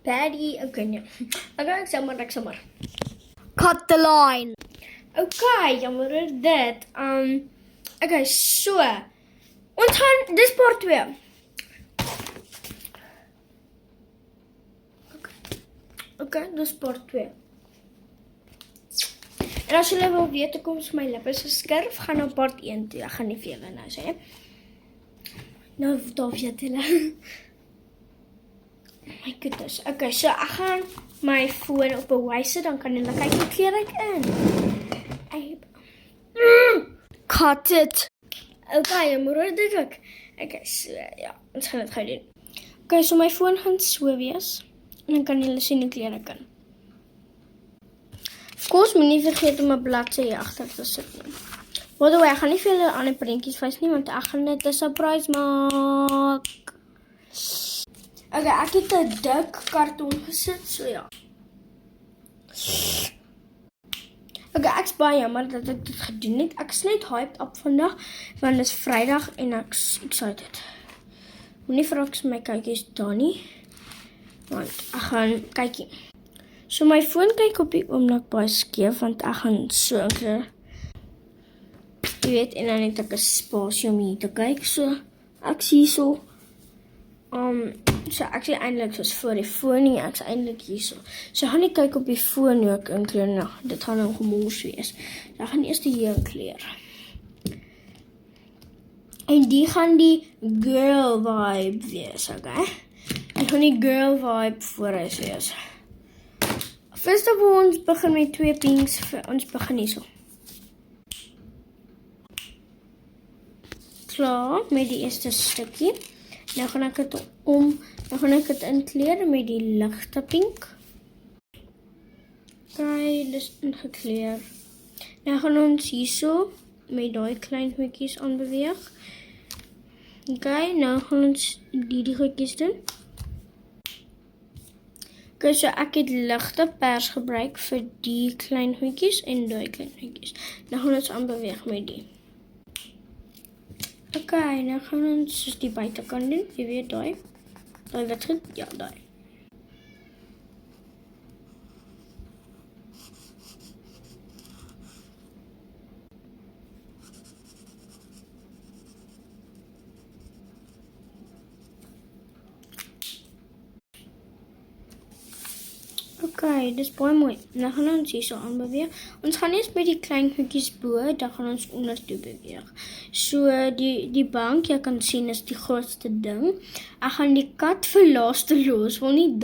Paddy, okay, nee. Ek sê maar. Cut the line. Okay, jammer dit. Okay, so. Ons gaan, dis part 2. Okay, dis part 2. En as julle wil weet hoe kom my lippe is geskurf, gaan na part 1 toe. Ek gaan nie vir julle nou sê. Nou, daar weet julle. My goodness. Okay, so ek gaan my foon op 'n wyse, dan kan julle kyk hoe kleer ek in. Cut it. Okay, môre dit ook. Okay, so ja, ons gaan dit gou doen. Okay, so my foon gaan so wees. En dan kan julle sien hoe kleer ek in. Of course, moet nie vergeet om 'n bladsy hier agter te sit nie. By the way, ek gaan nie vir julle ander prentjies wys nie, want ek gaan dit 'n surprise maak. Okay, ek het 'n dik karton gesit, so ja. Okay, ek's baie jammer dat ek dit gedoen het. Ek is net hyped op vandag, want dit is Vrydag en ek's excited. Moenie vra ek my kykies daar nie, want ek gaan kykie. So my foon kyk op die oomblik baie skeef, want ek gaan so enkele, jy weet, en dan het ek 'n spasie om hier te kyk, so ek sien so. So ek sê eintlik soos voor die foon nie, ek is eintlik hier so. So gaan nie kyk op die foon hoe ek inkleer, nou, dit gaan nou gemors wees. So ek gaan eers die hier kleer. En die gaan die girl vibe wees, okay? Ek gaan die girl vibe vooruit wees. First of all, ons begin met 2 pinks, ons begin hier so. Klaar, met die eerste stukkie. Nou gaan ek dit inkleer met die ligte pink. Okay, dis ingekleer. Nou gaan ons hierso met daai klein goedjies aanbeweeg. Okay, nou gaan ons die goedjies doen. Okay, so ek het ligte pers gebruik vir die klein goedjies en daai klein goedjies. Nou gaan ons aanbeweeg met die. Okay, nou gaan ons soos die buitekant doen, jy weet daai wat goed, ja daai. Okay, dis baie mooi. Nou gaan ons hier so aanbeweeg. Ons gaan eers met die klein goedjies bo, dan gaan ons onder toe beweeg. So die bank, jy kan sien is die grootste ding. Ek gaan die kat vir laaste los, wil nie